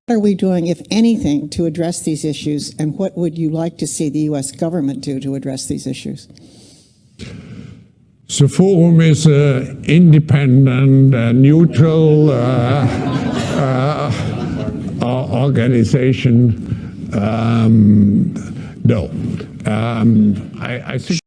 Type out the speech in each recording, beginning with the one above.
are we doing, if anything, to address these issues, and what would you like to see the U.S. government do to address these issues? The forum is an independent, neutral organization. No. I think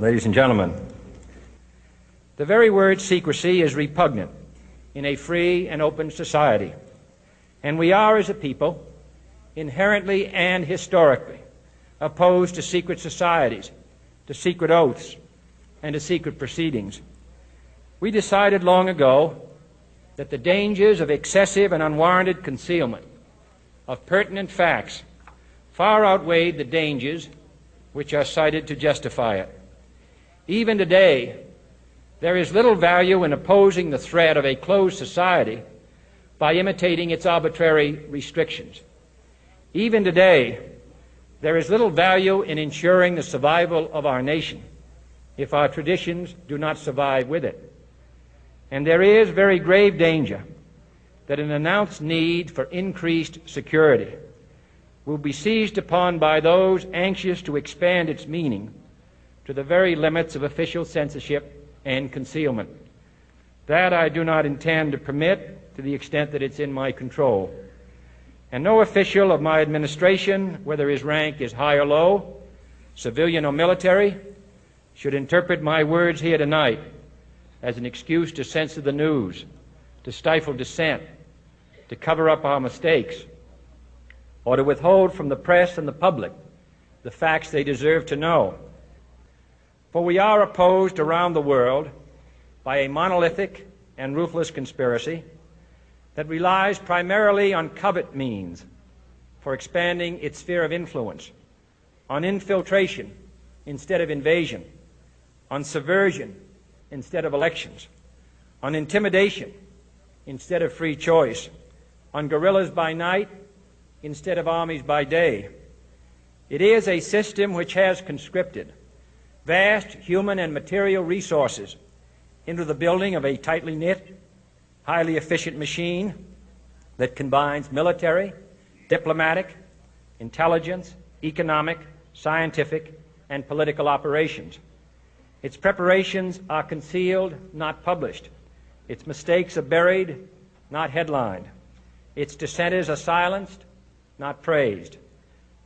ladies and gentlemen, the very word secrecy is repugnant in a free and open society, and we are, as a people, inherently and historically opposed to secret societies, to secret oaths, and to secret proceedings. We decided long ago that the dangers of excessive and unwarranted concealment of pertinent facts far outweighed the dangers which are cited to justify it. Even today, there is little value in opposing the threat of a closed society by imitating its arbitrary restrictions. Even today, there is little value in ensuring the survival of our nation if our traditions do not survive with it. And there is very grave danger that an announced need for increased security will be seized upon by those anxious to expand its meaning to the very limits of official censorship and concealment. That I do not intend to permit to the extent that it's in my control. And no official of my administration, whether his rank is high or low, civilian or military, should interpret my words here tonight as an excuse to censor the news, to stifle dissent, to cover up our mistakes, or to withhold from the press and the public the facts they deserve to know. For we are opposed around the world by a monolithic and ruthless conspiracy that relies primarily on covert means for expanding its sphere of influence, on infiltration instead of invasion, on subversion instead of elections, on intimidation instead of free choice, on guerrillas by night instead of armies by day. It is a system which has conscripted vast human and material resources into the building of a tightly knit, highly efficient machine that combines military, diplomatic, intelligence, economic, scientific, and political operations. Its preparations are concealed, not published. Its mistakes are buried, not headlined. Its dissenters are silenced, not praised.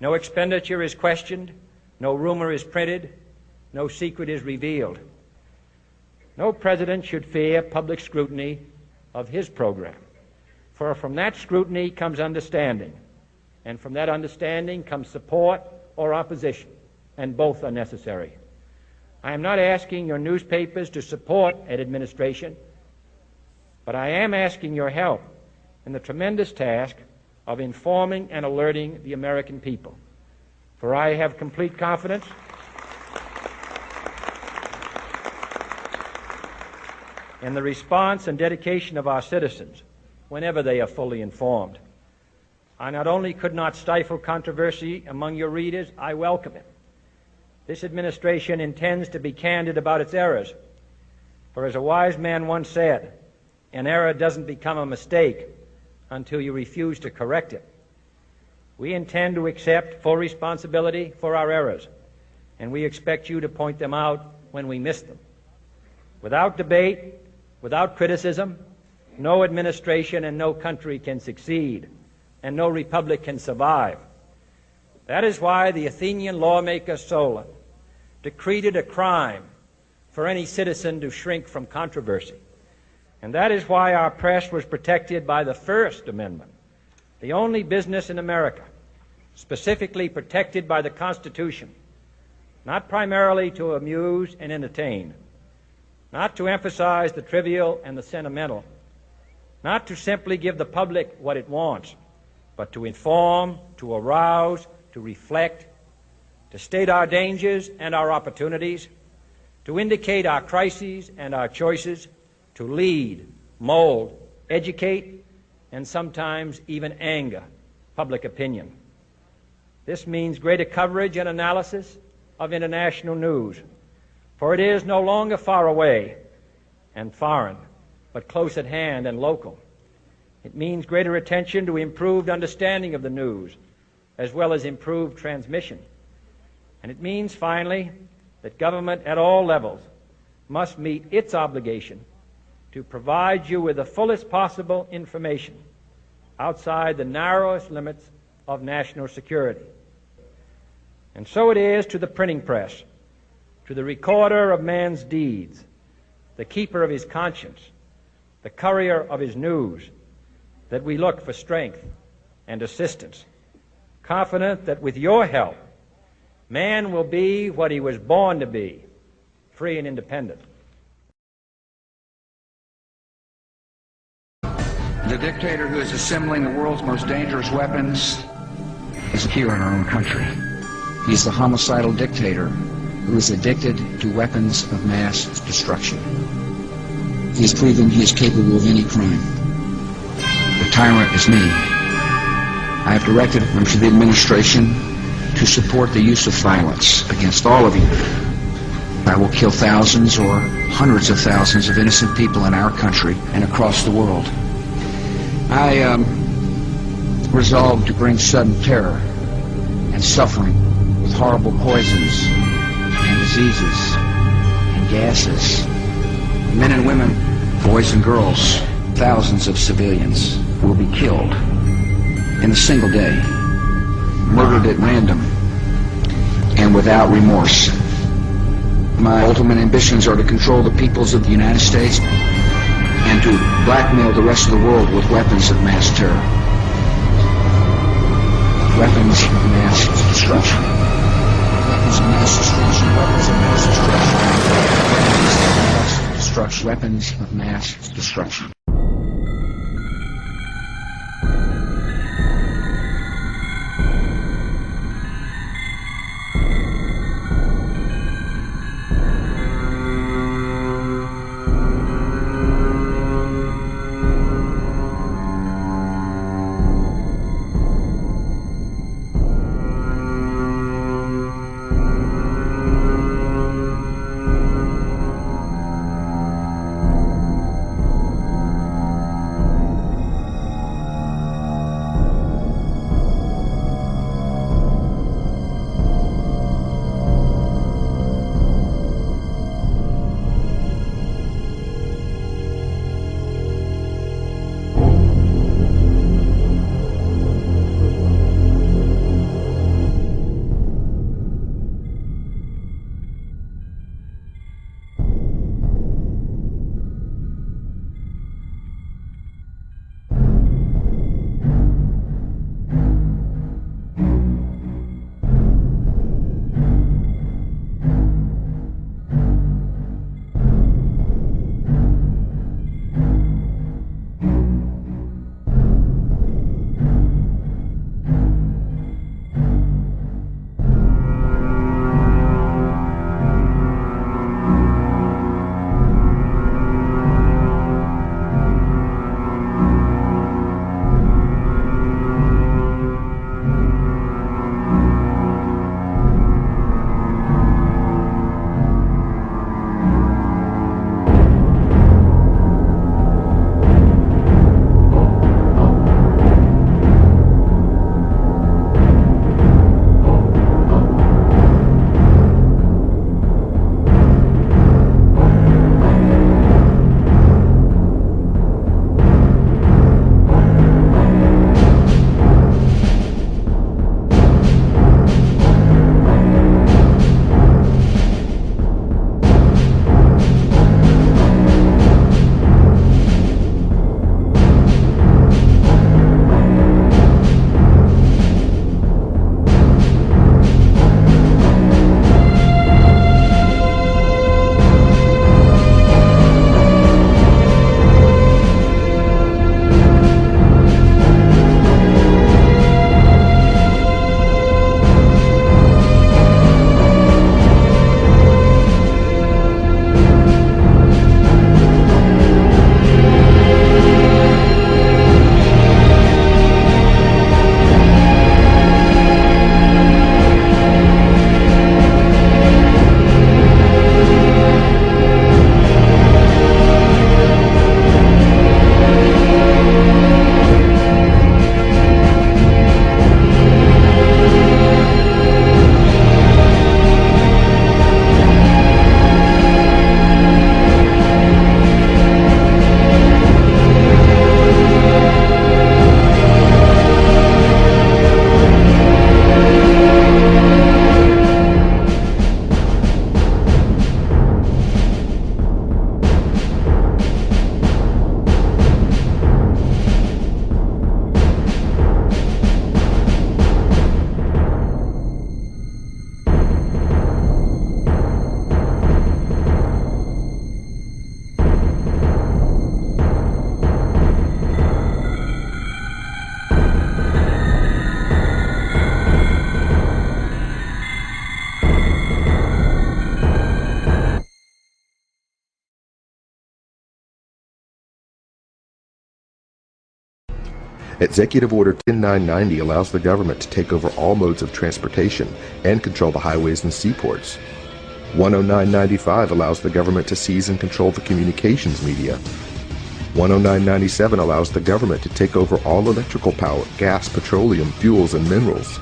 No expenditure is questioned, no rumor is printed, no secret is revealed. No president should fear public scrutiny of his program, for from that scrutiny comes understanding, and from that understanding comes support or opposition, and both are necessary. I am not asking your newspapers to support an administration, but I am asking your help in the tremendous task of informing and alerting the American people. For I have complete confidence in the response and dedication of our citizens whenever they are fully informed. I not only could not stifle controversy among your readers, I welcome it. This administration intends to be candid about its errors. For as a wise man once said, an error doesn't become a mistake until you refuse to correct it. We intend to accept full responsibility for our errors, and we expect you to point them out when we miss them. Without debate, without criticism, no administration and no country can succeed, and no republic can survive. That is why the Athenian lawmaker Solon decreed it a crime for any citizen to shrink from controversy. And that is why our press was protected by the First Amendment, the only business in America specifically protected by the Constitution, not primarily to amuse and entertain, not to emphasize the trivial and the sentimental, not to simply give the public what it wants, but to inform, to arouse, to reflect, to state our dangers and our opportunities, to indicate our crises and our choices, to lead, mold, educate, and sometimes even anger public opinion. This means greater coverage and analysis of international news, for it is no longer far away and foreign, but close at hand and local. It means greater attention to improved understanding of the news, as well as improved transmission. And it means, finally, that government at all levels must meet its obligation to provide you with the fullest possible information outside the narrowest limits of national security. And so it is to the printing press, to the recorder of man's deeds, the keeper of his conscience, the courier of his news, that we look for strength and assistance, confident that with your help, man will be what he was born to be, free and independent. The dictator who is assembling the world's most dangerous weapons is here in our own country. He's the homicidal dictator who is addicted to weapons of mass destruction. He has proven he is capable of any crime. The tyrant is me. I have directed members of the administration to support the use of violence against all of you. I will kill thousands or hundreds of thousands of innocent people in our country and across the world. I resolved to bring sudden terror and suffering with horrible poisons and diseases and gases. Men and women, boys and girls, thousands of civilians will be killed in a single day, murdered at random and without remorse. My ultimate ambitions are to control the peoples of the United States and to blackmail the rest of the world with weapons of mass terror. Weapons of mass destruction. Weapons of mass destruction. Weapons of mass destruction. Weapons of mass destruction. Executive Order 10990 allows the government to take over all modes of transportation and control the highways and seaports. 10995 allows the government to seize and control the communications media. 10997 allows the government to take over all electrical power, gas, petroleum, fuels, and minerals.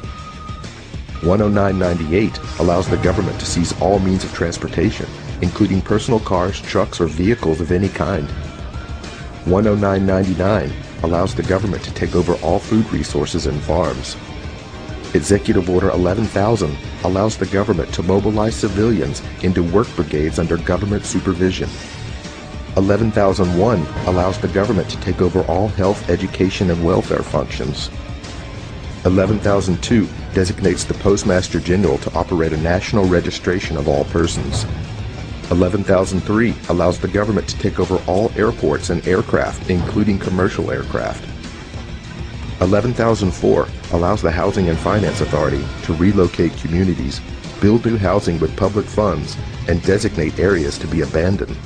10998 allows the government to seize all means of transportation, including personal cars, trucks, or vehicles of any kind. 10999 allows the government to take over all food resources and farms. Executive Order 11,000 allows the government to mobilize civilians into work brigades under government supervision. 11,001 allows the government to take over all health, education, and welfare functions. 11,002 designates the Postmaster General to operate a national registration of all persons. 11,003 allows the government to take over all airports and aircraft, including commercial aircraft. 11,004 allows the Housing and Finance Authority to relocate communities, build new housing with public funds, and designate areas to be abandoned.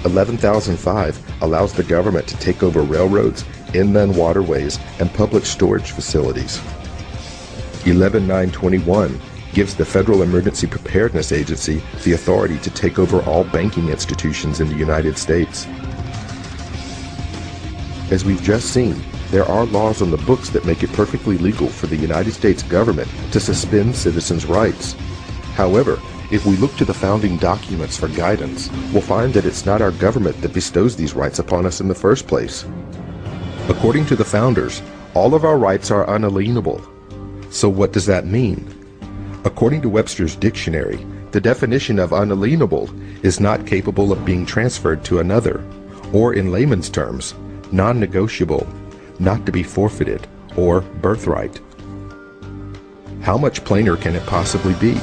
11,005 allows the government to take over railroads, inland waterways, and public storage facilities. 11,921 gives the Federal Emergency Preparedness Agency the authority to take over all banking institutions in the United States. As we've just seen, there are laws on the books that make it perfectly legal for the United States government to suspend citizens' rights. However, if we look to the founding documents for guidance, we'll find that it's not our government that bestows these rights upon us in the first place. According to the founders, all of our rights are unalienable. So what does that mean? According to Webster's dictionary, the definition of unalienable is not capable of being transferred to another, or in layman's terms, non-negotiable, not to be forfeited, or birthright. How much plainer can it possibly be?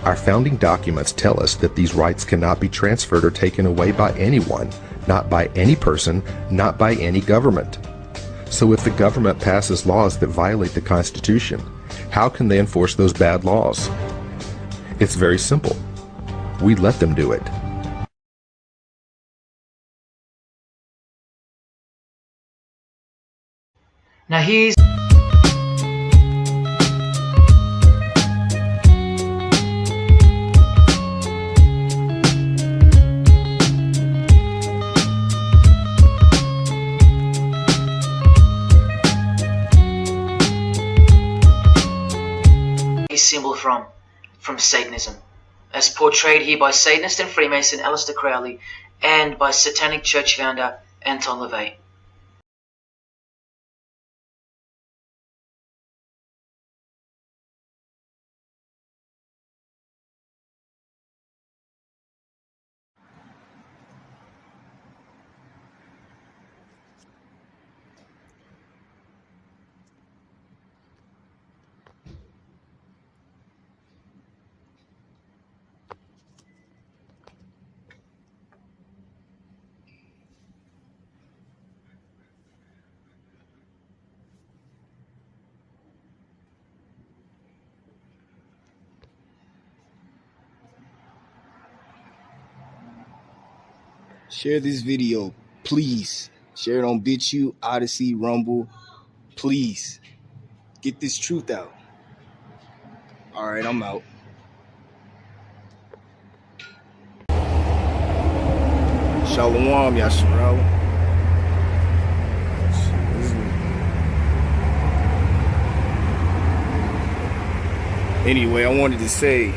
Our founding documents tell us that these rights cannot be transferred or taken away by anyone, not by any person, not by any government. So if the government passes laws that violate the Constitution, how can they enforce those bad laws? It's very simple. We let them do it. Now here's a symbol from Satanism, as portrayed here by Satanist and Freemason Aleister Crowley and by Satanic Church founder Anton LaVey. Share this video, please. Share it on BitChute, Odyssey, Rumble. Please. Get this truth out. All right, I'm out. Shalom, Yasharal. Anyway, I wanted to say,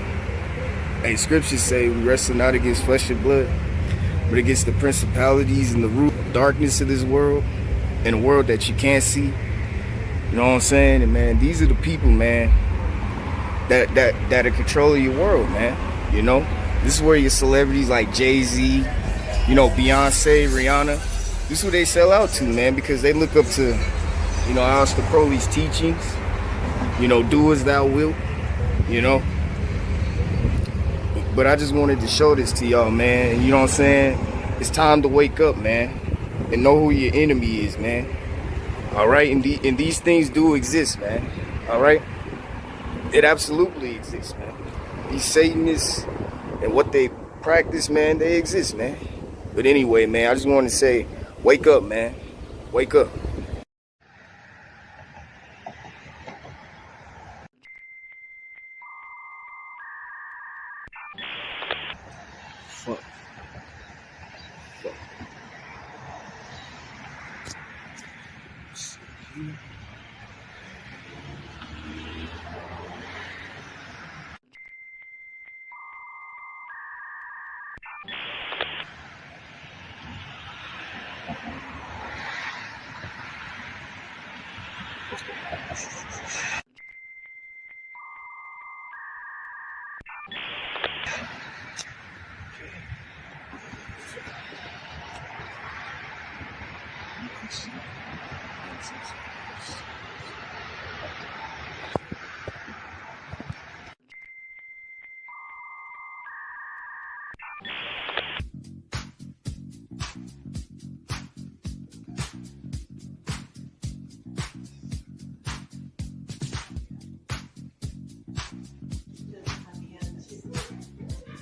scriptures say we wrestle not against flesh and blood, but against the principalities and the root of darkness of this world, and a world that you can't see. You know what I'm saying? And man, these are the people, man, that are controlling your world, man. You know, this is where your celebrities like Jay-Z, you know, Beyonce, Rihanna, this is who they sell out to, man, because they look up to, you know, Aleister Crowley's teachings. You know, do as thou wilt. You know. But I just wanted to show this to y'all, man. You know what I'm saying? It's time to wake up, man, and know who your enemy is, man. All right? And these things do exist, man. All right? It absolutely exists, man. These Satanists and what they practice, man, they exist, man. But anyway, man, I just want to say, wake up, man. Wake up.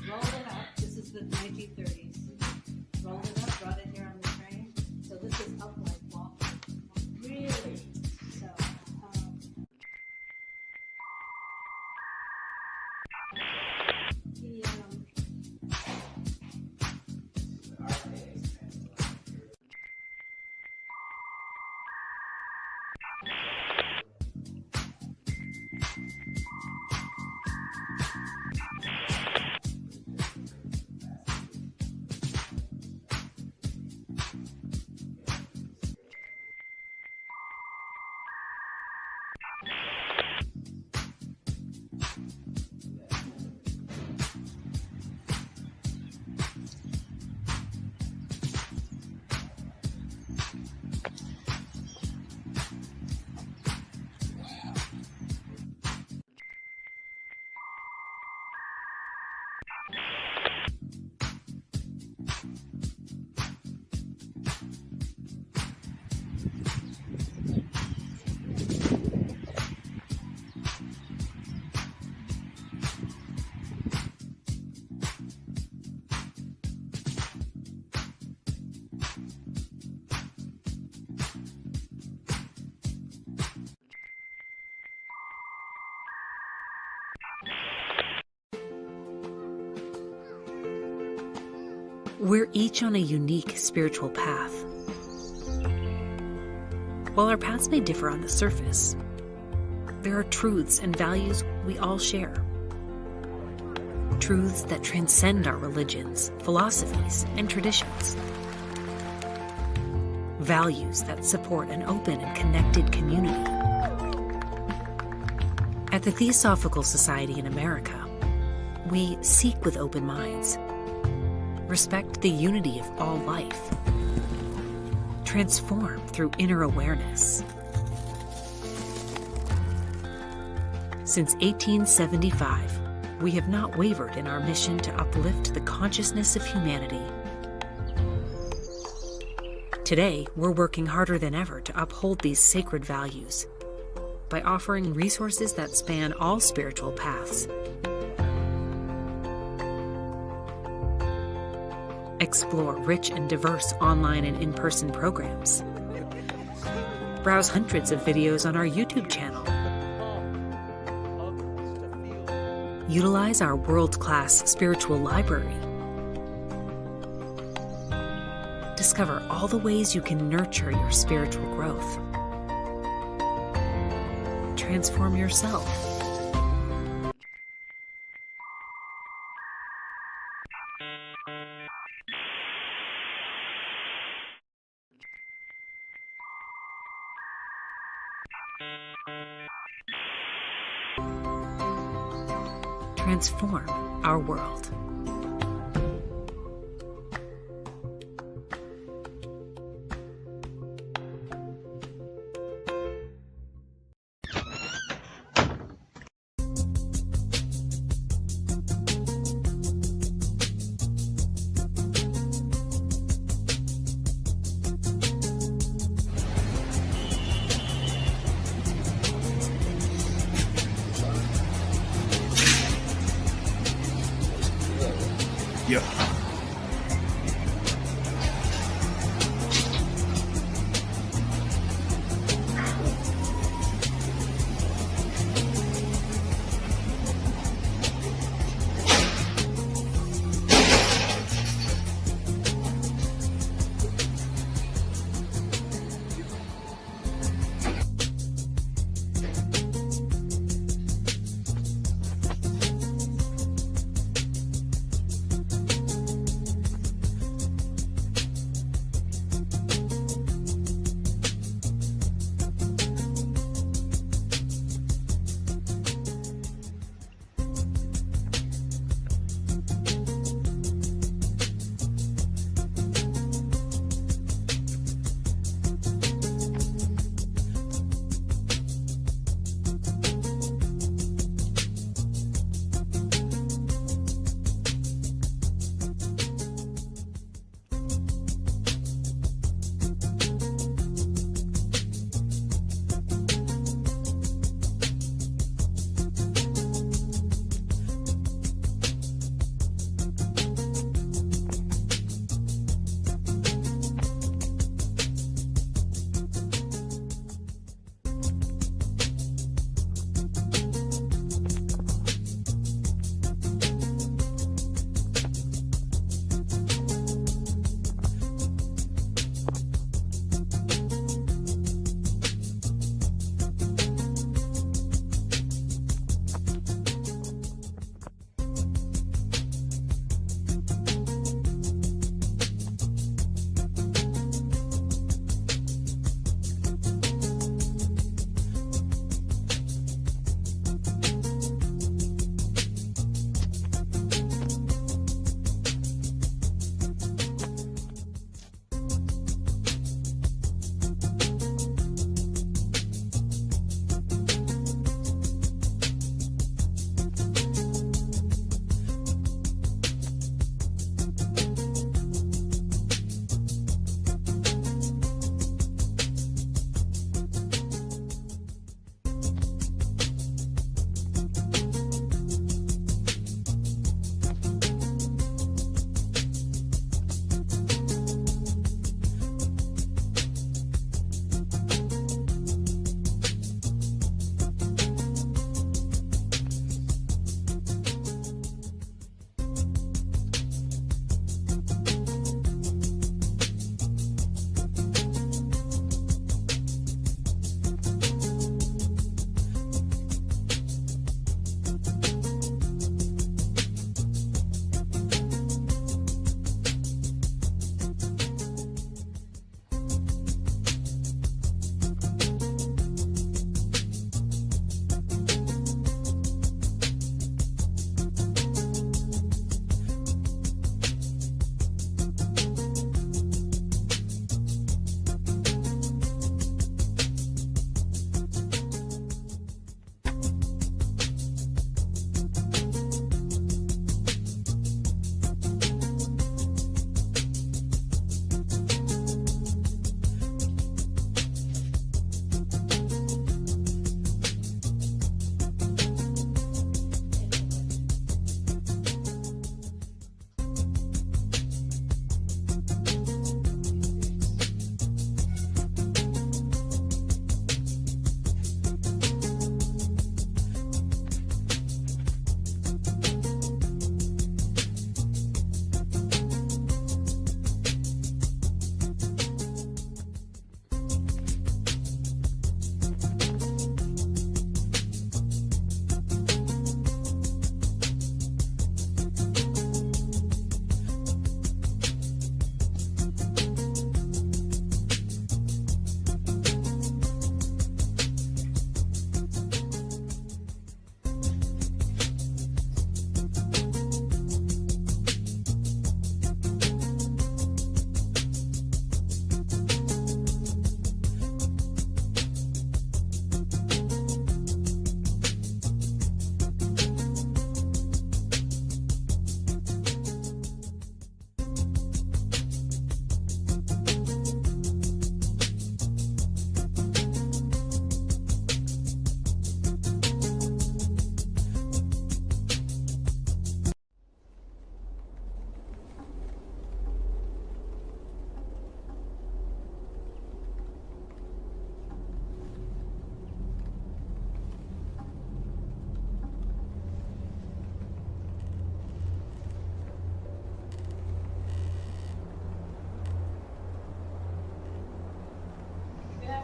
Rolled it up. This is the 1930s. Rolled it up, brought it here on the train. So this is up like waffle. Really? So, the, We're each on a unique spiritual path. While our paths may differ on the surface, there are truths and values we all share. Truths that transcend our religions, philosophies, and traditions. Values that support an open and connected community. At the Theosophical Society in America, we seek with open minds, respect the unity of all life, transform through inner awareness. Since 1875, we have not wavered in our mission to uplift the consciousness of humanity. Today, we're working harder than ever to uphold these sacred values by offering resources that span all spiritual paths. Explore rich and diverse online and in-person programs. Browse hundreds of videos on our YouTube channel. Utilize our world-class spiritual library. Discover all the ways you can nurture your spiritual growth. Transform yourself. Transform our world.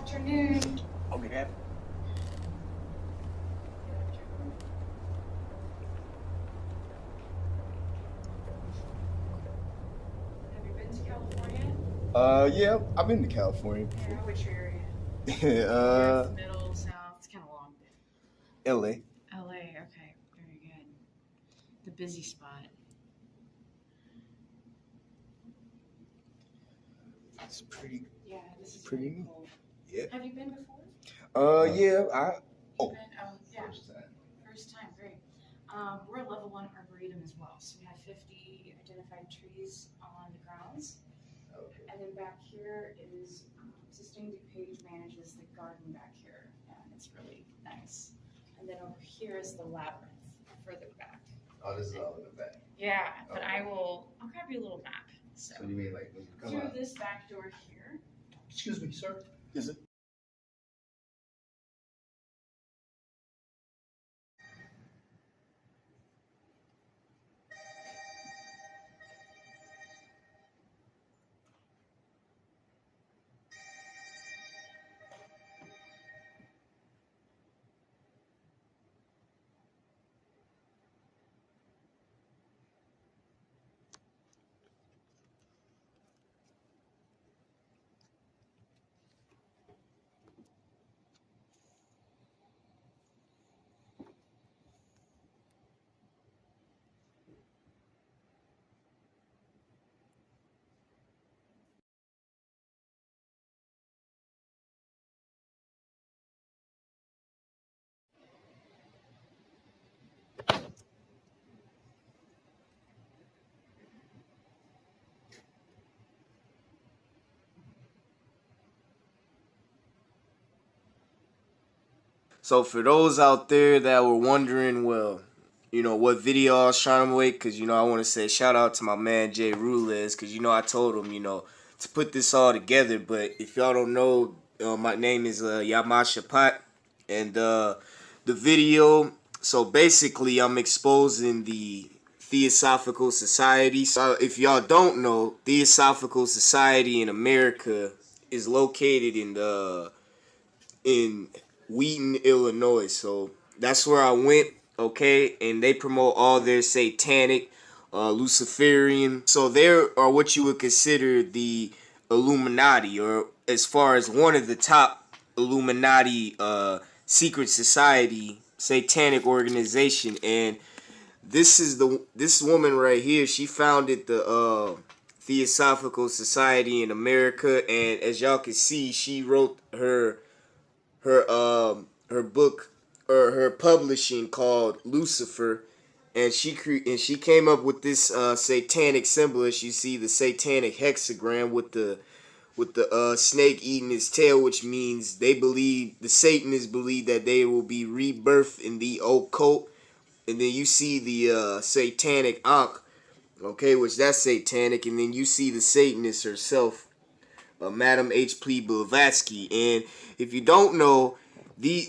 afternoon. Oh, good afternoon. Have you been to California? Yeah, I've been to California Yeah, before. which area? uh, North, middle, south. It's kind of long. LA. LA, okay, very good. The busy spot. It's pretty. Yeah, this is Pretty very neat. cool. Yeah. Have you been before? Yeah, You've been, yeah. first time. First time, great. We're a level 1 arboretum as well, so we have 50 identified trees on the grounds. Okay. And then back here is Sistine DuPage manages the garden back here, and it's really nice. And then over here is the labyrinth further back. Oh, this is all in the back. Yeah, but Okay. I'll grab you a little map. So So you mean like when you come through out? this back door here. Excuse me, sir. Is it? So for those out there that were wondering, well, what video I was trying to make, because, I want to say shout out to my man Jay Rules, because, I told him, to put this all together. But if y'all don't know, my name is Yamasha Pot, and the video, so basically I'm exposing the Theosophical Society. So if y'all don't know, Theosophical Society in America is located in Wheaton, Illinois. So that's where I went, okay? And they promote all their satanic, Luciferian. So they are what you would consider the Illuminati, or as far as one of the top Illuminati secret society satanic organization. And this woman right here, she founded the Theosophical Society in America, and as y'all can see, she wrote her book, or her publishing, called Lucifer, and she came up with this satanic symbol. As you see, the satanic hexagram with the snake eating his tail, which means the Satanists believe that they will be rebirthed in the occult. And then you see the satanic Ankh, okay, which that's satanic. And then you see the Satanist herself, Madam H.P. Blavatsky. And if you don't know, the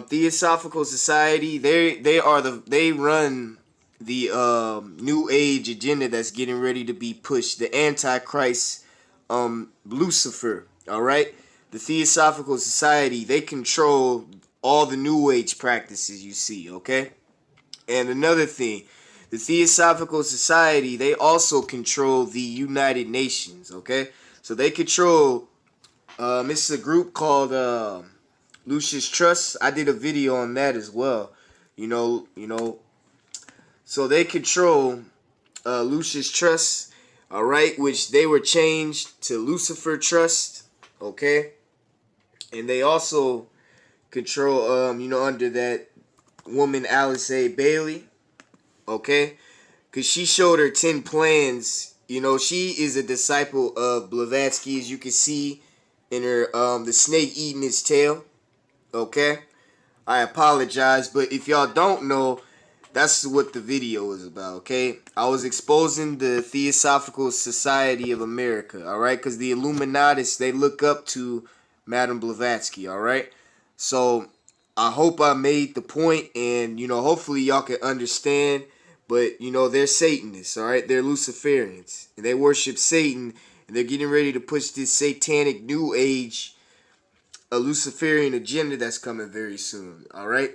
Theosophical Society, they run the New Age agenda that's getting ready to be pushed, the Antichrist, Lucifer. All right, the Theosophical Society, they control all the New Age practices you see. Okay, and another thing, the Theosophical Society, they also control the United Nations. Okay, so they control. It's a group called Lucius Trust. I did a video on that as well. So they control Lucius Trust, all right, which they were changed to Lucifer Trust, okay, and they also control, under that woman Alice A. Bailey, okay, because she showed her 10 plans. She is a disciple of Blavatsky, as you can see in her the snake eating his tail. Okay, I apologize, but if y'all don't know, that's what the video is about. Okay, I was exposing the Theosophical Society of America. All right, because the Illuminatis, they look up to Madame Blavatsky. All right, so I hope I made the point, and hopefully y'all can understand. But they're Satanists. All right, they're Luciferians, and they worship Satan, and they're getting ready to push this satanic New Age a Luciferian agenda that's coming very soon. All right,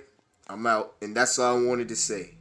I'm out, and that's all I wanted to say.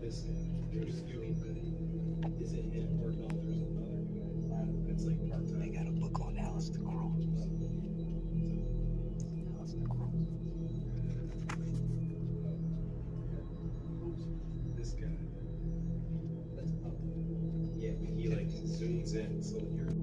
this they're skewing, but is it him or no? There's another guy that's like part time. They got a book on Alistair Crowe. Alistair Crowe. This guy. That's up. Yeah, but he like zooms in so that you're.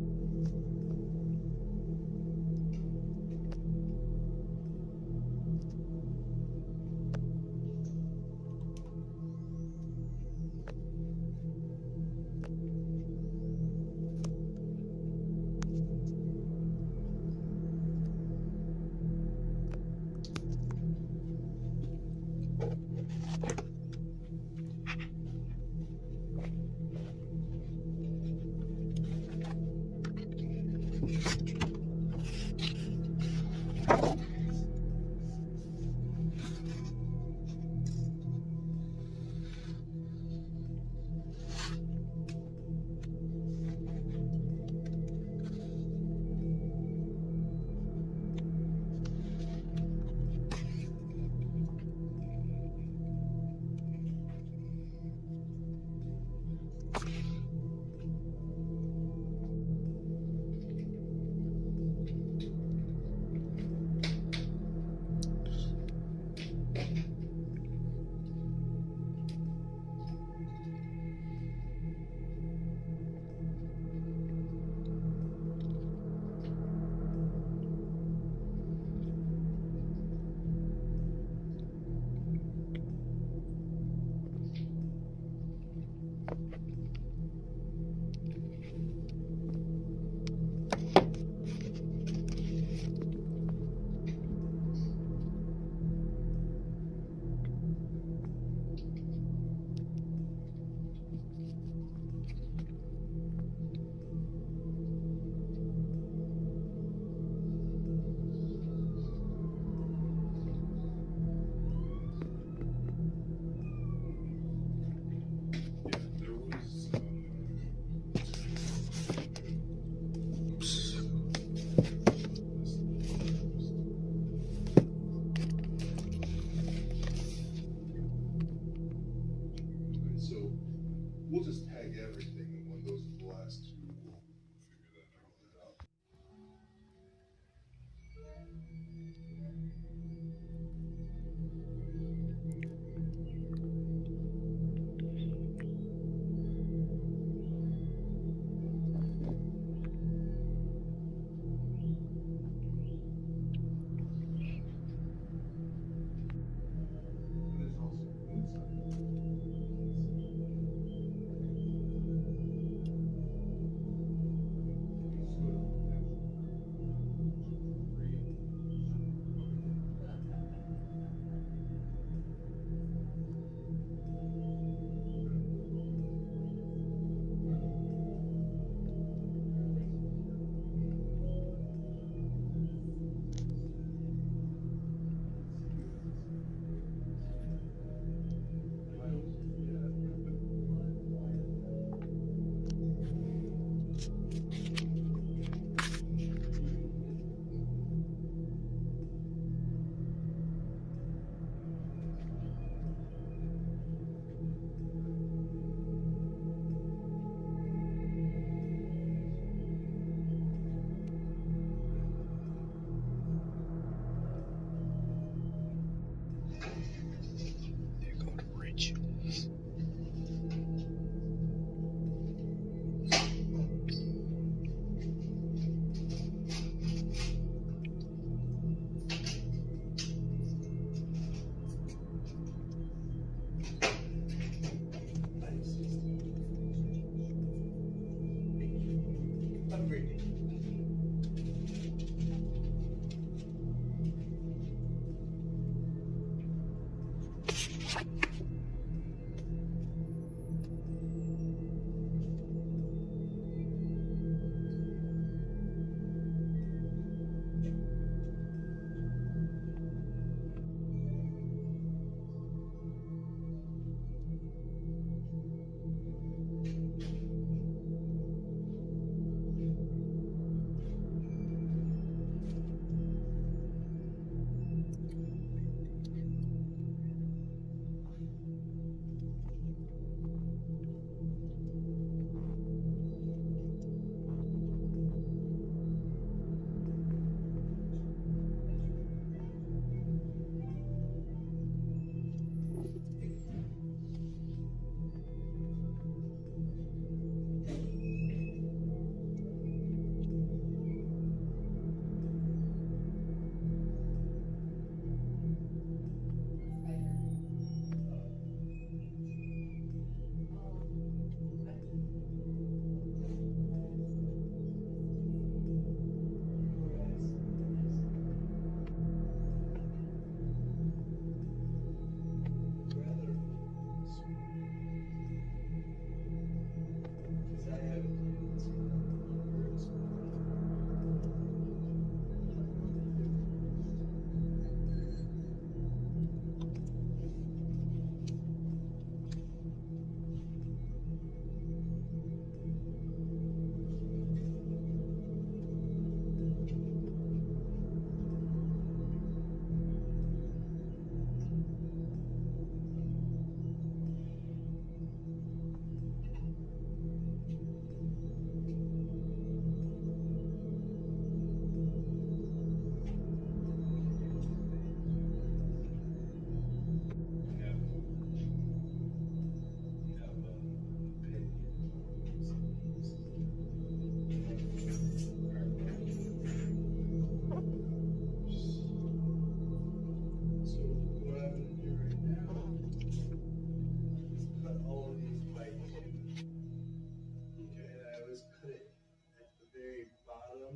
is cut it at the very bottom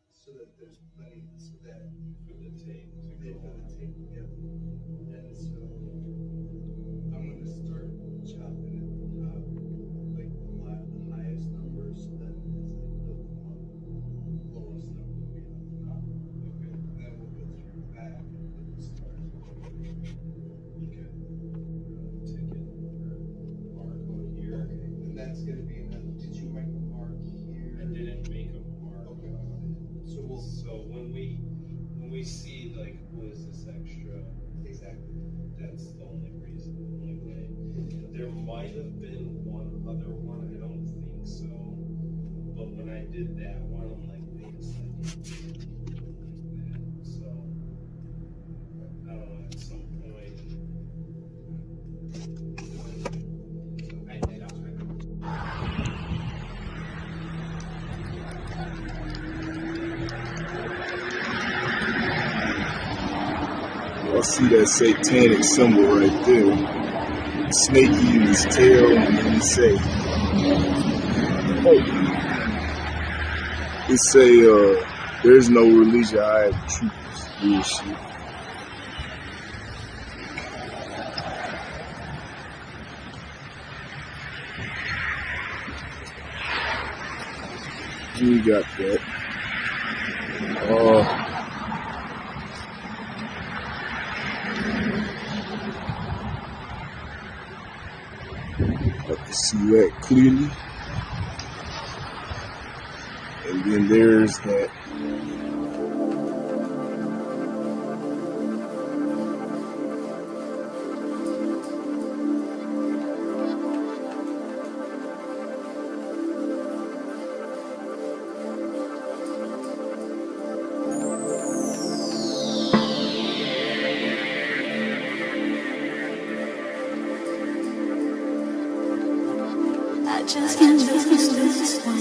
so that there's plenty, so that for the tape to go for the tape, yeah. And so I'm gonna start chopping at the top, like the highest number, so that it's like the lowest number will be on the top. Okay. And then we'll go through back and put the stars. Okay. Ticket or barcode here. Okay. And that's gonna be enough. Did you make a mark here? I didn't make a mark. Okay. So when we see like what is this extra? Exactly. That's the only reason, the only way. There might have been one other one, I don't think so. But when I did that one, I'm like, wait a second. So I don't know, at some point. I see that satanic symbol right there. Snake eating his tail, and then he say, it say, there's no religion, I have truth. Bullshit. We got that. I can see that clearly. And then there's that. I just can't lose this one.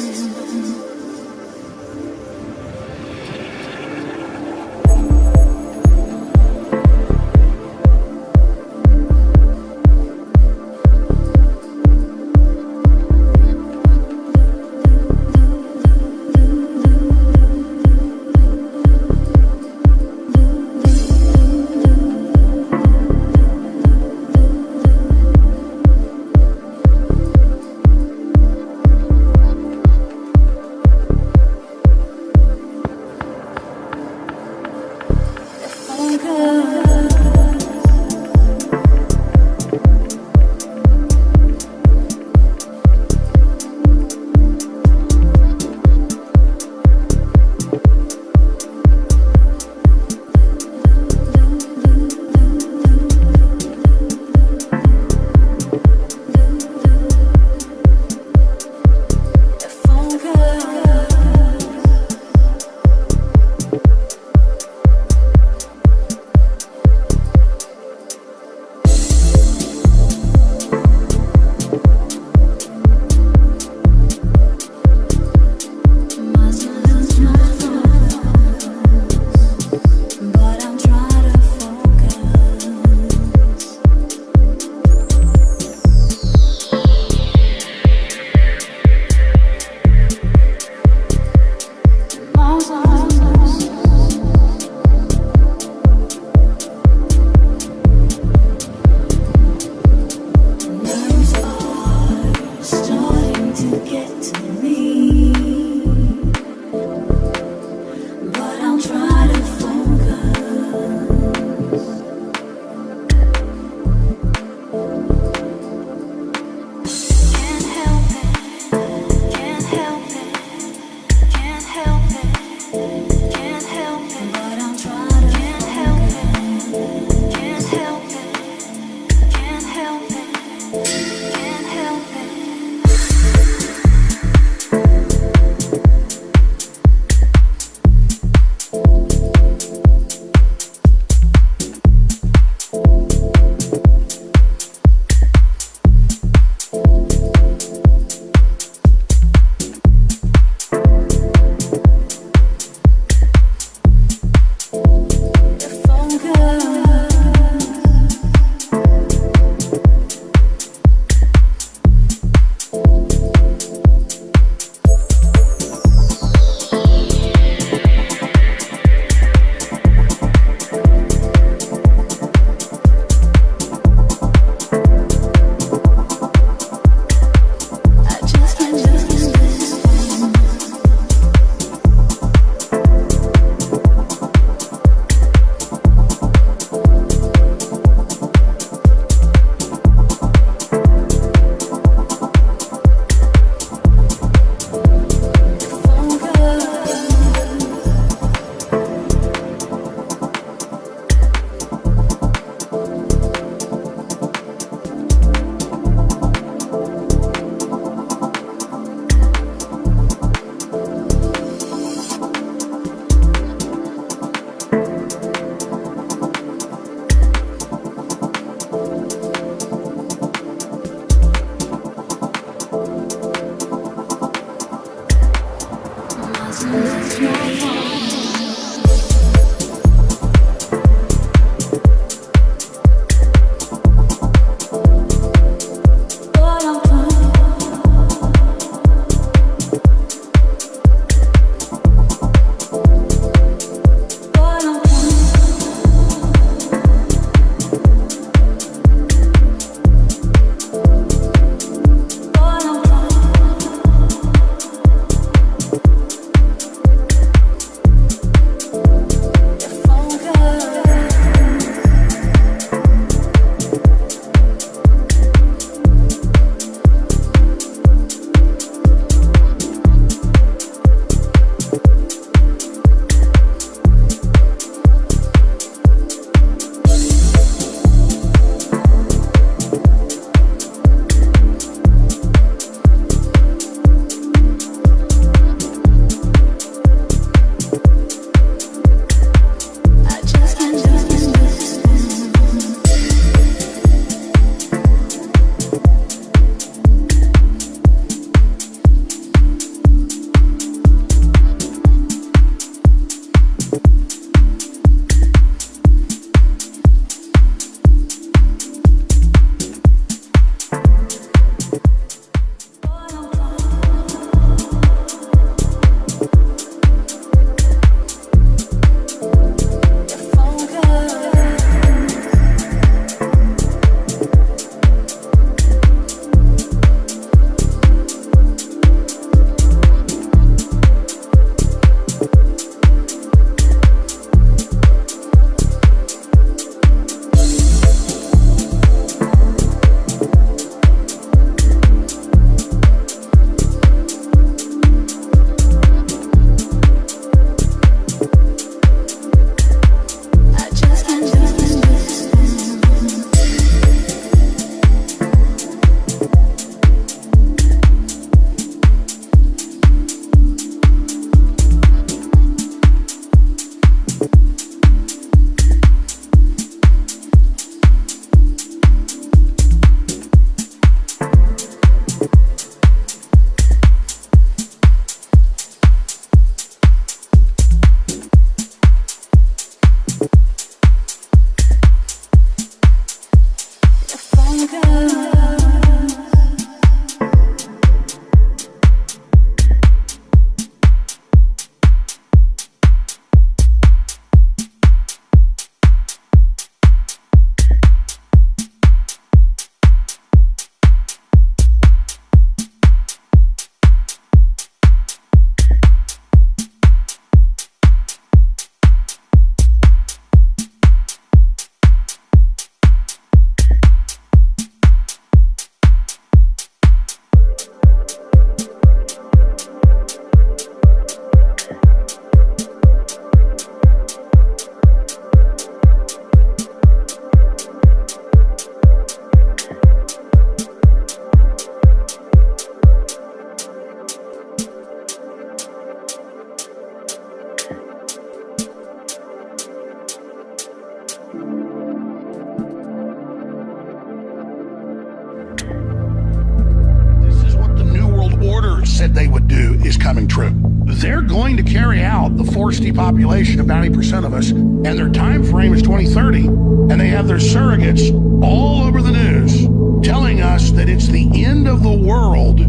said they would do is coming true. They're going to carry out the forced depopulation of 90% of us, and their time frame is 2030, and they have their surrogates all over the news telling us that it's the end of the world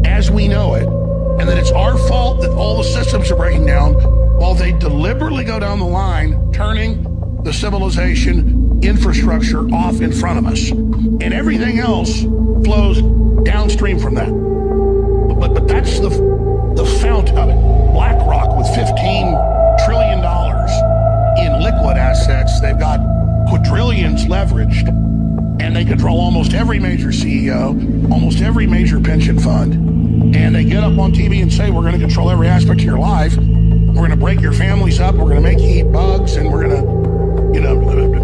as we know it, and that it's our fault that all the systems are breaking down, while they deliberately go down the line, turning the civilization infrastructure off in front of us. And everything else flows downstream from that. But that's the fount of it. BlackRock with $15 trillion in liquid assets. They've got quadrillions leveraged, and they control almost every major CEO, almost every major pension fund. And they get up on TV and say, we're going to control every aspect of your life. We're going to break your families up. We're going to make you eat bugs, and we're going to,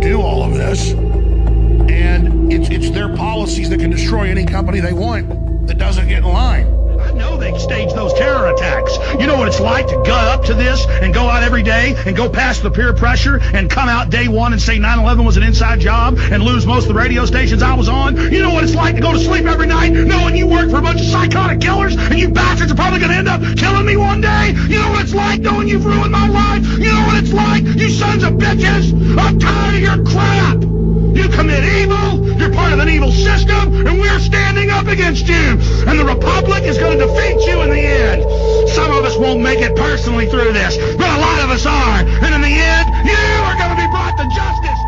do all of this. And it's their policies that can destroy any company they want that doesn't get in line. I know they staged those terror attacks. You know what it's like to gut up to this and go out every day and go past the peer pressure and come out day one and say 9/11 was an inside job and lose most of the radio stations I was on. You know what it's like to go to sleep every night knowing you work for a bunch of psychotic killers and you bastards are probably going to end up killing me one day. You know what it's like knowing you've ruined my life? You know what it's like, you sons of bitches? I'm tired of your crap. You commit evil, you're part of an evil system, and we're standing up against you. And the Republic is going to defeat you in the end. Some of us won't make it personally through this, but a lot of us are. And in the end, you are going to be brought to justice.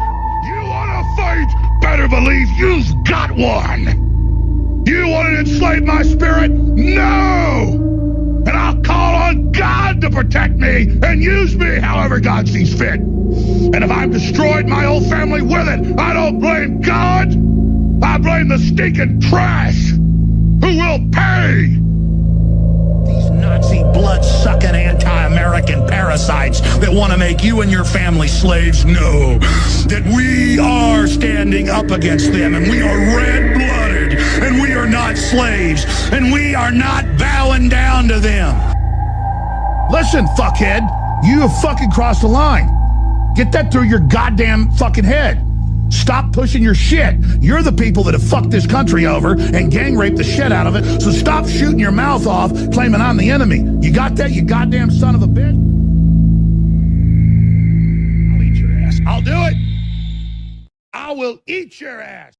You want to fight? Better believe you've got one. You want to enslave my spirit? No! And I'll call on God to protect me and use me however God sees fit. And if I've destroyed my whole family with it, I don't blame God. I blame the stinking trash who will pay. These Nazi blood-sucking anti-American parasites that want to make you and your family slaves know that we are standing up against them, and we are red-blooded, and we are not slaves, and we are not bowing down to them. Listen, fuckhead, you have fucking crossed the line. Get that through your goddamn fucking head. Stop pushing your shit. You're the people that have fucked this country over and gang raped the shit out of it, so stop shooting your mouth off claiming I'm the enemy. You got that, you goddamn son of a bitch? I'll eat your ass. I'll do it. I will eat your ass.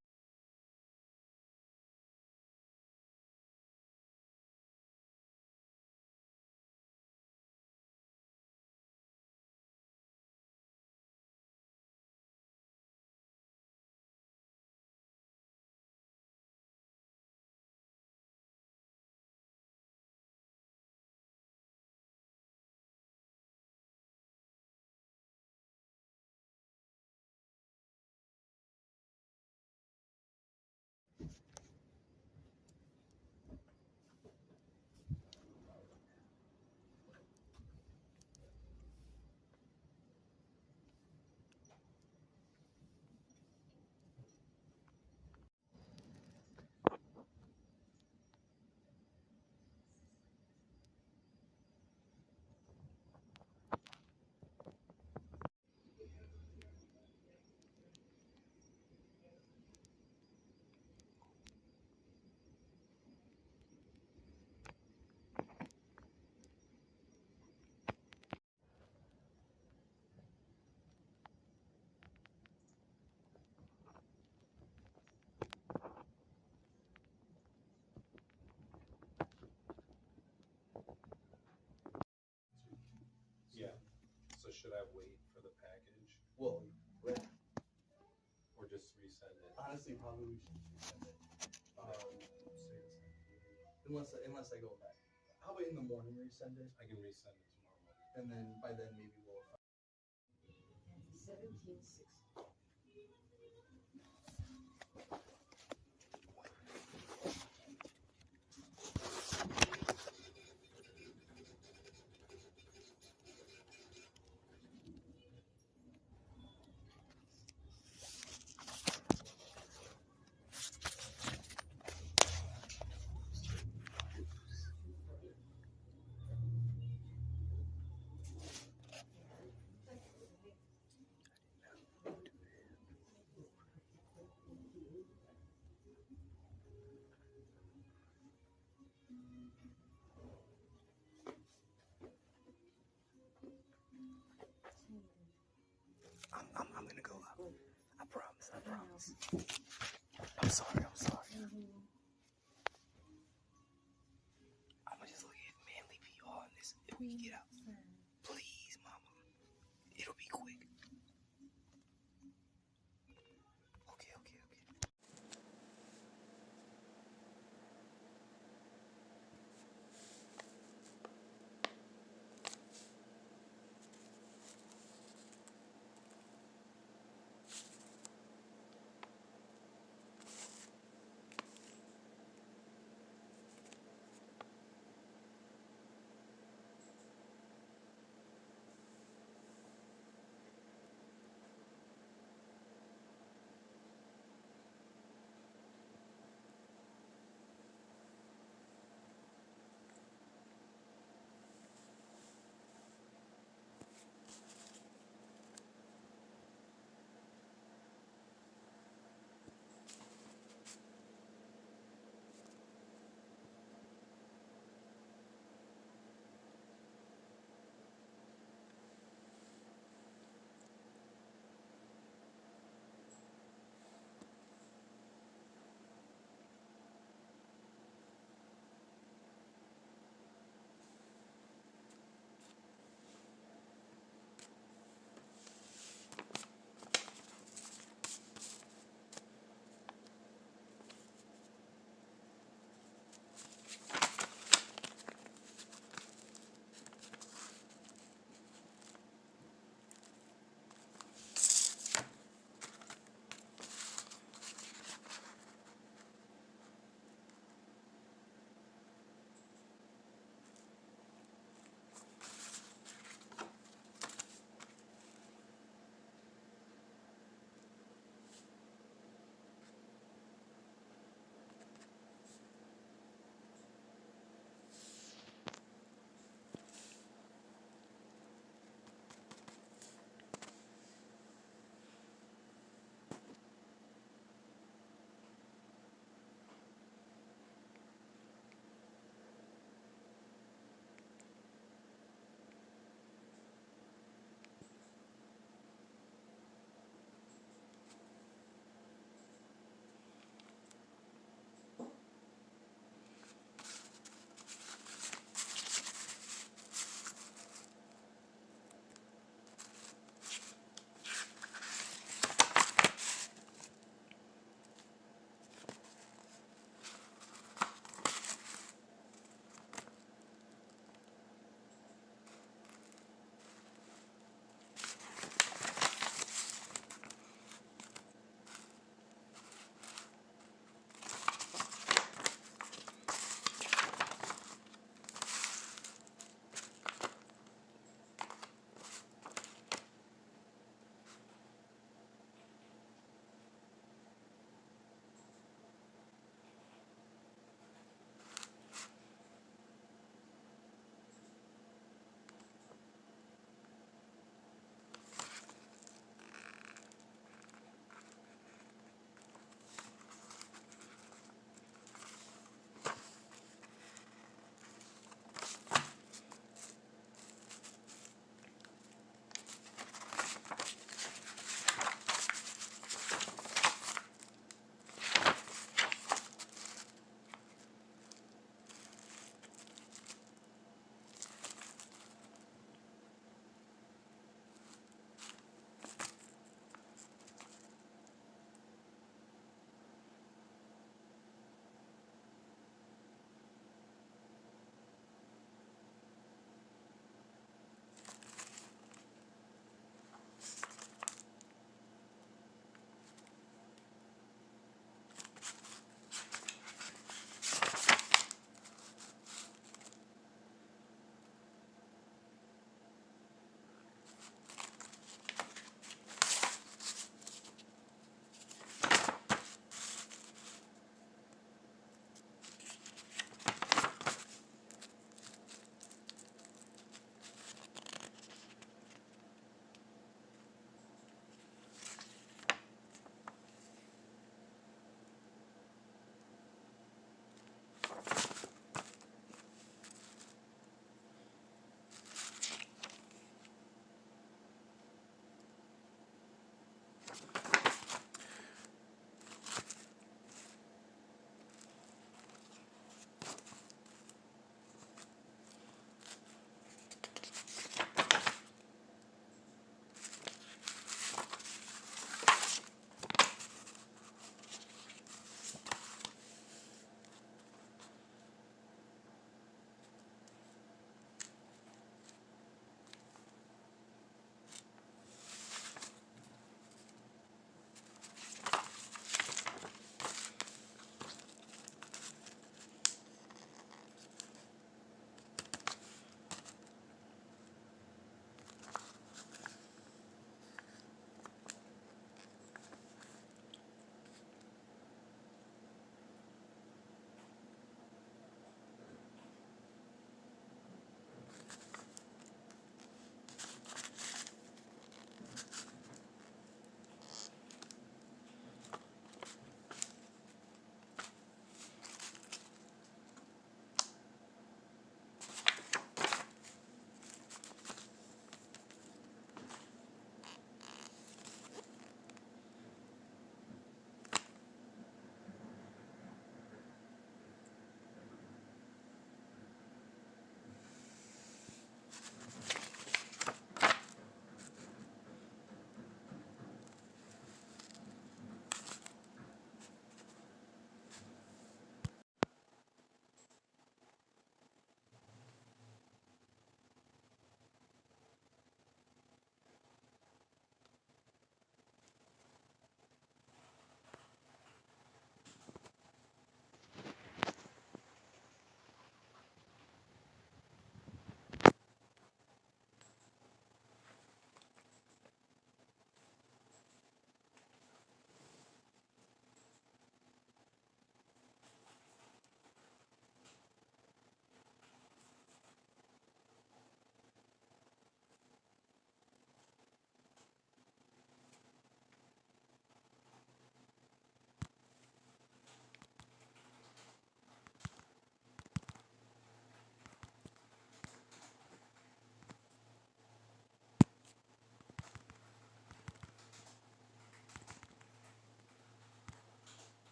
Yeah. So should I wait for the package? Well, yeah. Or just resend it? Honestly, probably we should resend it. Unless I go back. How about in the morning resend it? I can resend it tomorrow morning. And then by then maybe we'll 1760. I'm gonna go up. I promise. I'm sorry. I'm gonna just look at manly PR on this if we can get out. Please, mama. It'll be quick. Okay.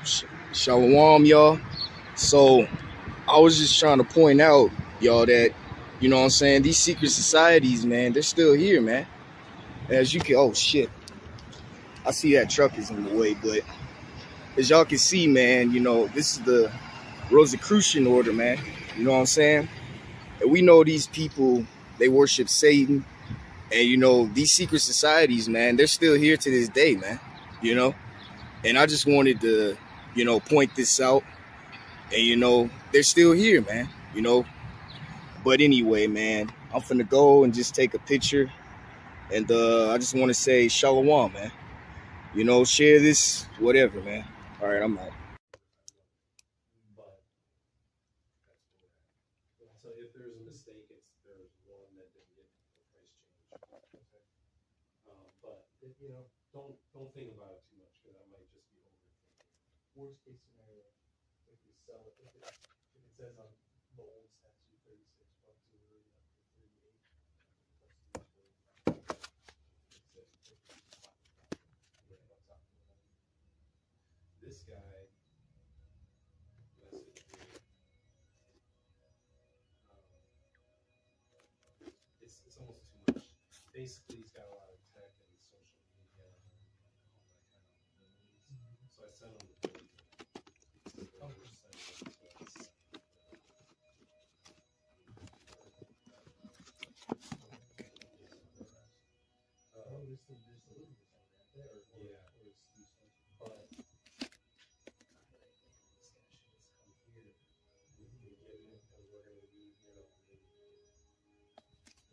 Shalom, y'all. So I was just trying to point out, y'all, that, you know what I'm saying, these secret societies, man, they're still here, man. As you can, oh shit, I see that truck is in the way, but as y'all can see, man, you know, this is the Rosicrucian order, man. You know what I'm saying? And we know these people, they worship Satan. And, you know, these secret societies, man, they're still here to this day, man. You know? And I just wanted to, you know, point this out. And, you know, they're still here, man. You know? But anyway, man, I'm finna go and just take a picture. And I just want to say shalom, man. You know, share this, whatever, man. All right, I'm out. So if there's a mistake, there's one that didn't get the price change. Okay. But you know, don't think about it too much because that might just be overthinking. Worst case scenario, if we sell it, if it says on the old statute $36, we're already up to 38. This guy messaged me. It's almost too much. Basically, he's got a lot of tech and social media and all that kind of abilities. So I sent him the page.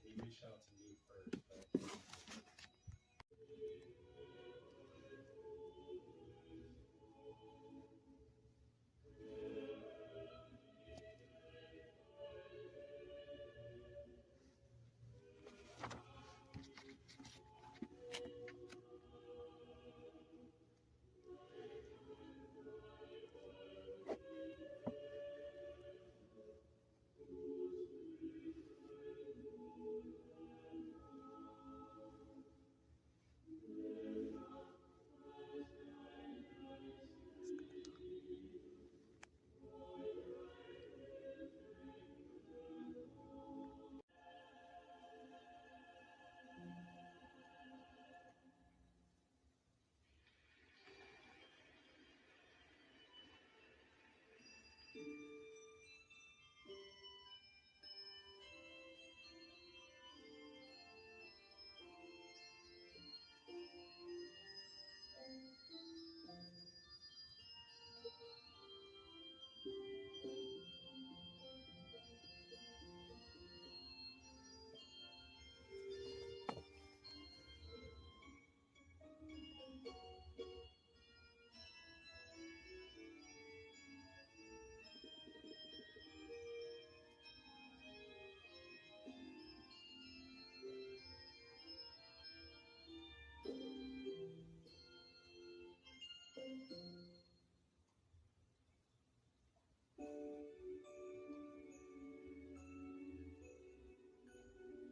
He reached out to me first, but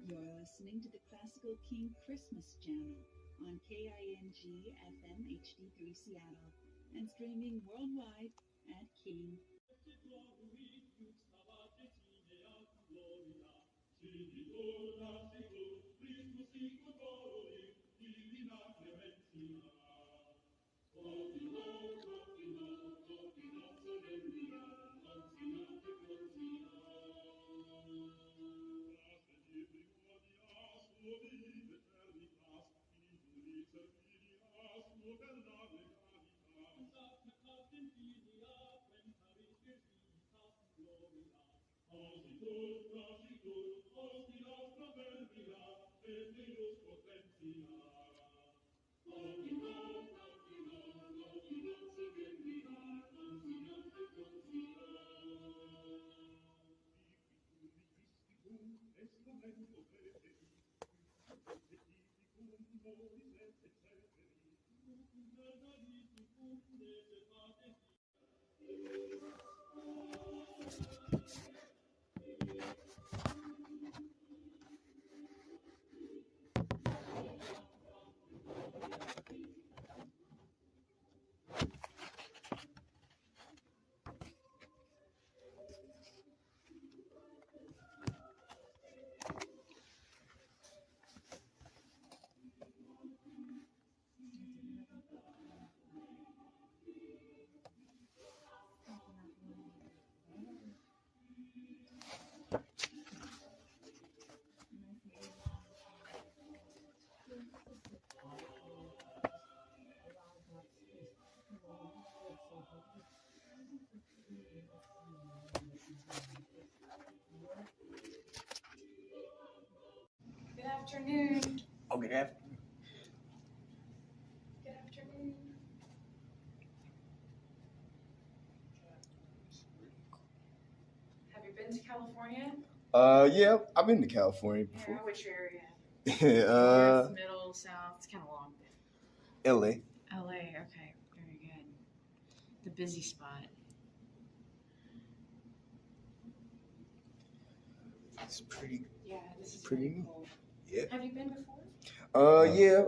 You're listening to the Classical King Christmas Channel on KING FM HD3 Seattle and streaming worldwide at King. afternoon. Oh, good afternoon. Good afternoon. Have you been to California? Yeah, I've been to California before. Yeah, which area? North, middle, south. It's kind of long. LA. LA. Okay, very good. The busy spot. It's pretty. Yeah, this is pretty really neat. cool. Yeah. Have you been before? Yeah,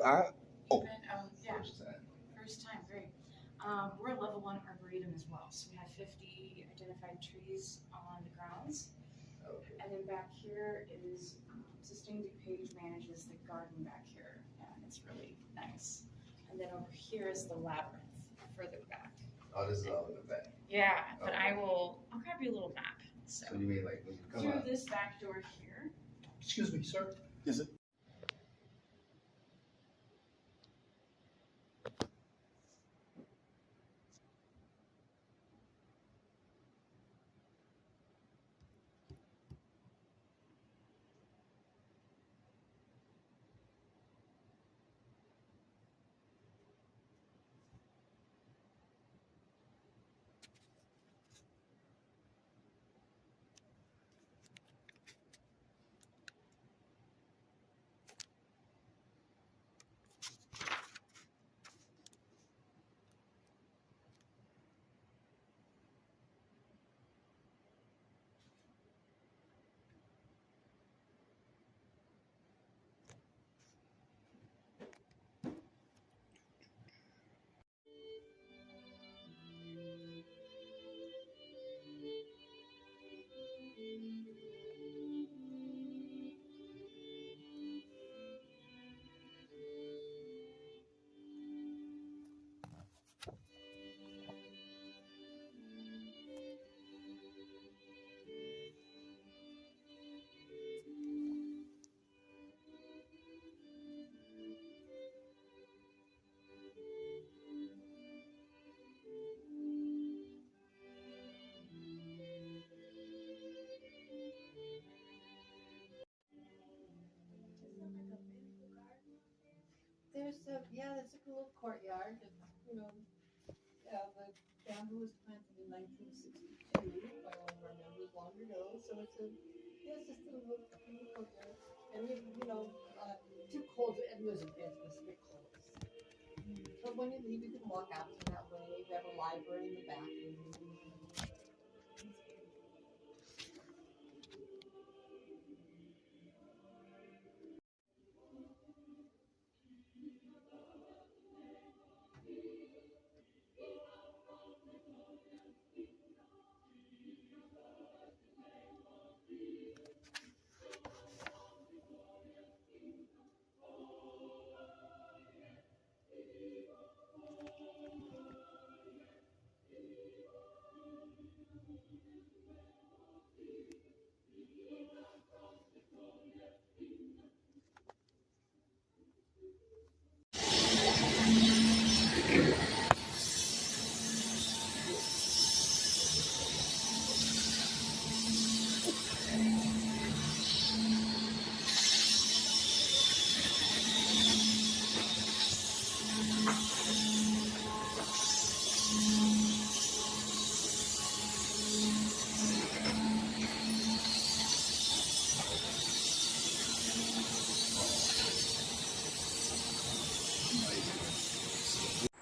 Oh, yeah. First time, great. We're a level 1 arboretum as well, so we have 50 identified trees on the grounds. Okay. And then back here is Sister Page manages the garden back here, and it's really nice. And then over here is the labyrinth further back. Oh, this is all in the back. Yeah, but Okay. I'll grab you a little map. So So you mean like when you come through out? this back door here. Excuse me, sir. Is it? There's a little courtyard, and, the bamboo was planted in 1962 by one of our members long ago, so it's just a little courtyard. And too cold, and there's a bit close. But when you leave, you can walk out to that way. We have a library in the back.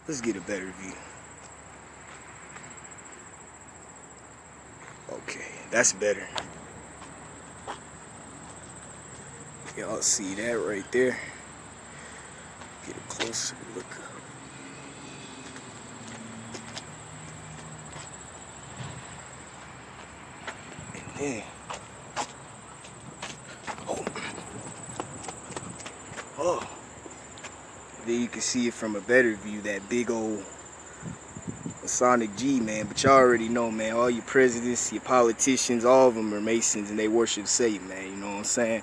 Let's get a better view. Okay, that's better. Y'all see that right there? Get a closer look up. And then, oh. Then you can see it from a better view, that big old Masonic G, man. But y'all already know, man, all your presidents, your politicians, all of them are Masons and they worship Satan, man. You know what I'm saying?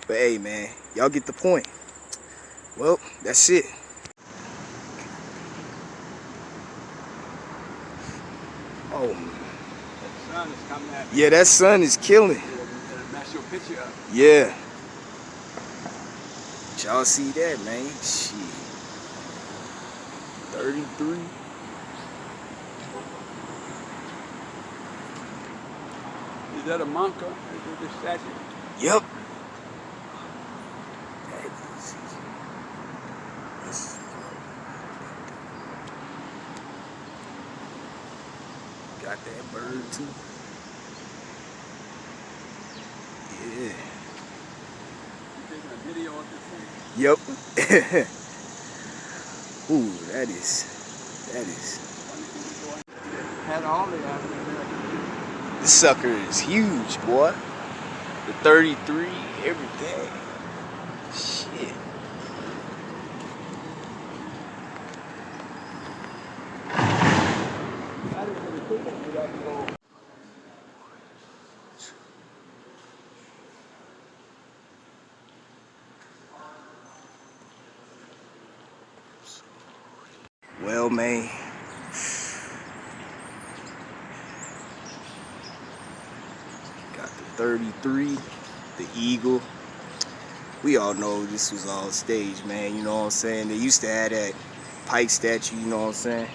But hey, man, y'all get the point. Well, that's it. Oh, That sun is coming at me. yeah, that sun is killing. Mess your picture up. Yeah. y'all see that, man? Shit. 33. Is that a monk? Is it the statue? Yep. Got that bird too. Yeah. You taking a video of this thing? Yep. Ooh, that is. Had all the African American. This sucker is huge, boy. The 33, everything. Shit. Well, man. Got the 33, the Eagle. We all know this was all staged, man. You know what I'm saying? They used to have that Pike statue, you know what I'm saying?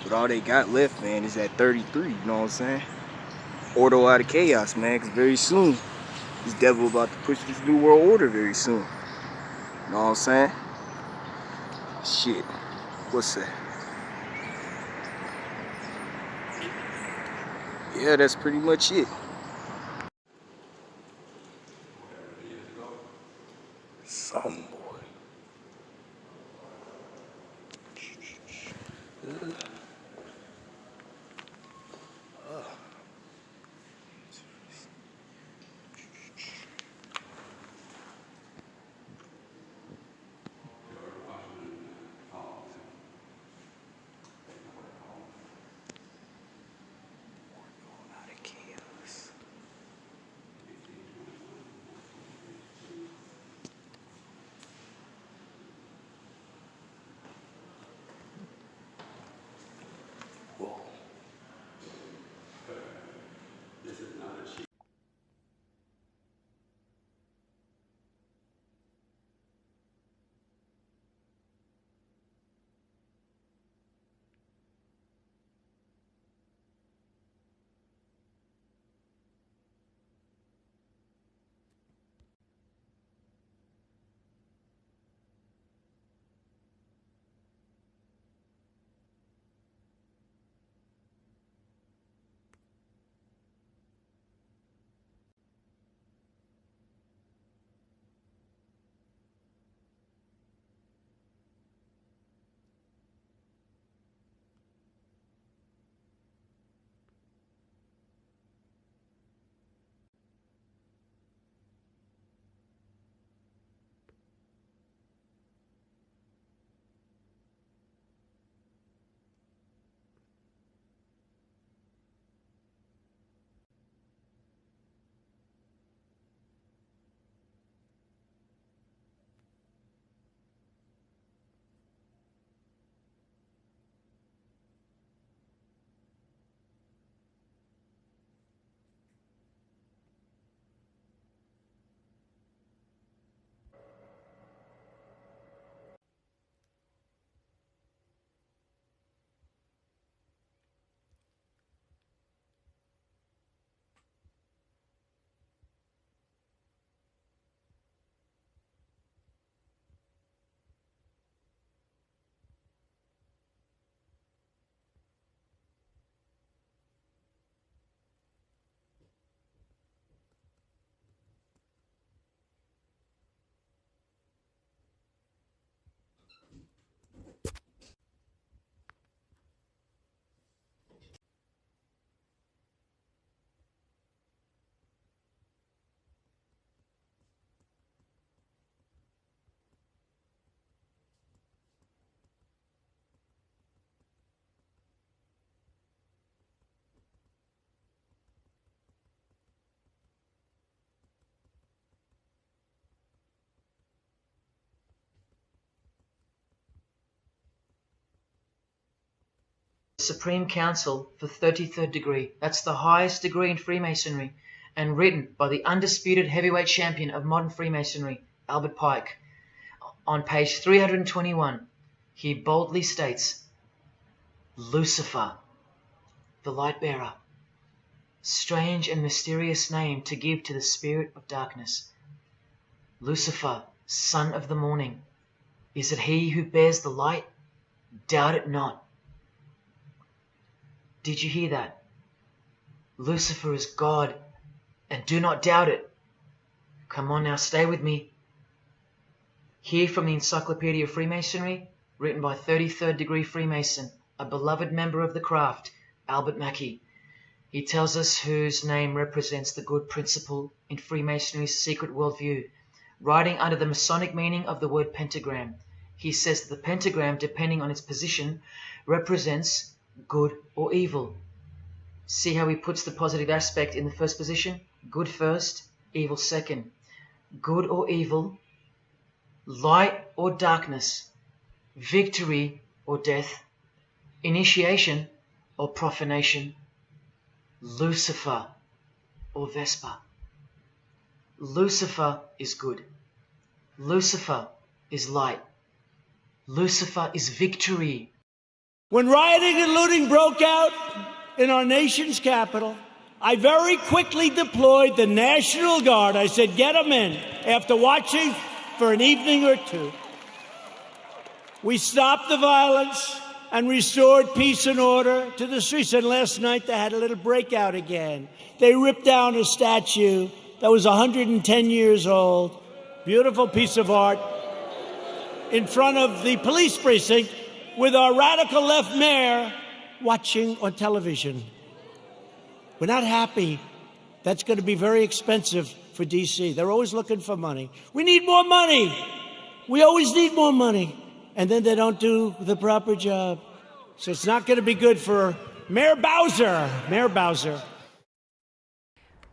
But all they got left, man, is that 33, you know what I'm saying? Order out of chaos, man, because very soon, this devil about to push this new world order very soon. You know what I'm saying? Shit. What's that? Yeah, that's pretty much it. Some boy. Supreme Council for 33rd degree. That's the highest degree in Freemasonry, and written by the undisputed heavyweight champion of modern Freemasonry, Albert Pike. On page 321, he boldly states, Lucifer, the light bearer. Strange and mysterious name to give to the spirit of darkness. Lucifer, son of the morning. Is it he who bears the light? Doubt it not. Did you hear that? Lucifer is God, and do not doubt it. Come on now, stay with me. Here from the Encyclopedia of Freemasonry, written by 33rd degree Freemason, a beloved member of the craft, Albert Mackey. He tells us whose name represents the good principle in Freemasonry's secret worldview. Writing under the Masonic meaning of the word pentagram, he says that the pentagram, depending on its position, represents good or evil. See how he puts the positive aspect in the first position? Good first, evil second. Good or evil, light or darkness, victory or death, initiation or profanation, Lucifer or Vesper. Lucifer is good. Lucifer is light. Lucifer is victory. When rioting and looting broke out in our nation's capital, I very quickly deployed the National Guard. I said, get them in. After watching for an evening or two, we stopped the violence and restored peace and order to the streets. And last night they had a little breakout again. They ripped down a statue that was 110 years old, beautiful piece of art, in front of the police precinct with our radical left mayor watching on television. We're not happy. That's going to be very expensive for D.C. They're always looking for money. We need more money. We always need more money. And then they don't do the proper job. So it's not going to be good for Mayor Bowser. Mayor Bowser.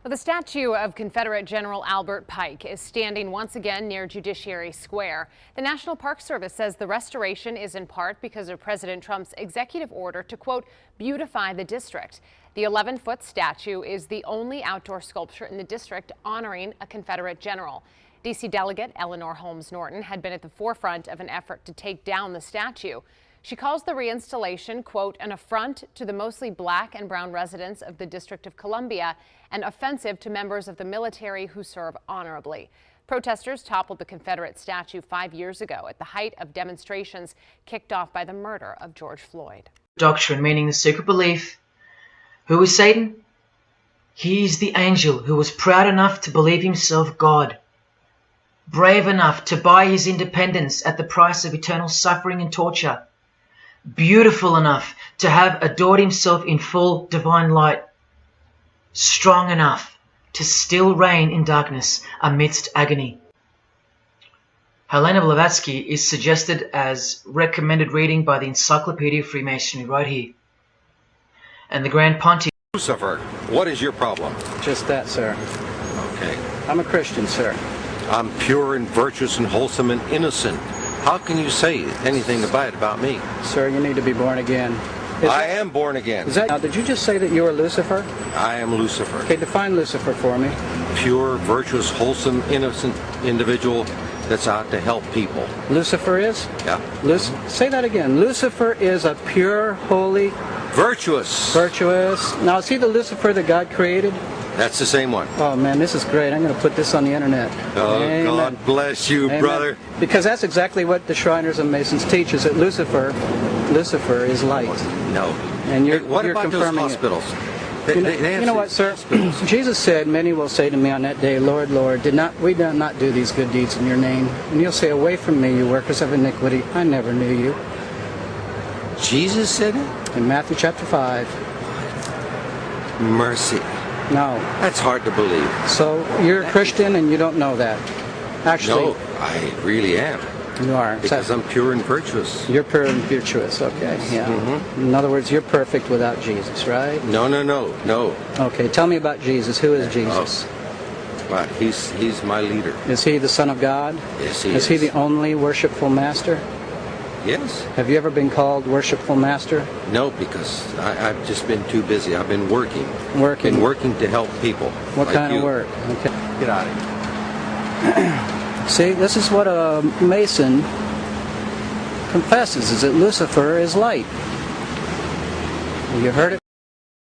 Well, the statue of Confederate General Albert Pike is standing once again near Judiciary Square. The National Park Service says the restoration is in part because of President Trump's executive order to, quote, beautify the district. The 11-foot statue is the only outdoor sculpture in the district honoring a Confederate general. D.C. Delegate Eleanor Holmes Norton had been at the forefront of an effort to take down the statue. She calls the reinstallation, quote, an affront to the mostly black and brown residents of the District of Columbia and offensive to members of the military who serve honorably. Protesters toppled the Confederate statue 5 years ago at the height of demonstrations kicked off by the murder of George Floyd. Doctrine, meaning the secret belief. Who is Satan? He is the angel who was proud enough to believe himself God, brave enough to buy his independence at the price of eternal suffering and torture, beautiful enough to have adored himself in full divine light, strong enough to still reign in darkness amidst agony. Helena Blavatsky is suggested as recommended reading by the Encyclopedia of Freemasonry right here. And the Grand Pontiff. Lucifer, what is your problem? Just that, sir. Okay. I'm a Christian, sir. I'm pure and virtuous and wholesome and innocent. How can you say anything bad about me? Sir, you need to be born again. I am born again. Now, did you just say that you are Lucifer? I am Lucifer. Okay, define Lucifer for me. Pure, virtuous, wholesome, innocent individual that's out to help people. Lucifer is? Yeah. Say that again. Lucifer is a pure, holy... Virtuous. Virtuous. Now, is he the Lucifer that God created? That's the same one. Oh, man, this is great. I'm going to put this on the internet. Oh, Amen. God bless you, Amen. brother. Because that's exactly what the Shriners and Masons teach, is that Lucifer is light. No. And you're, what you're about confirming those hospitals? You know what, sir? Jesus said, many will say to me on that day, Lord, Lord, we did not do these good deeds in your name? And you'll say, away from me, you workers of iniquity, I never knew you. Jesus said it? In Matthew chapter 5. Mercy. No. That's hard to believe. So you're a Christian and you don't know that. Actually. No, I really am. You are. Because I'm pure and virtuous. You're pure and virtuous, okay. Yeah. Mm-hmm. In other words, you're perfect without Jesus, right? No. Okay, tell me about Jesus. Who is Jesus? Well, he's my leader. Is he the Son of God? Yes, he is. Is he the only worshipful master? Yes. Have you ever been called worshipful master? No, because I've just been too busy. I've been working. Working? Been working to help people. What like kind you. of work? Okay. Get out of here. See, this is what a Mason confesses, is that Lucifer is light. You heard it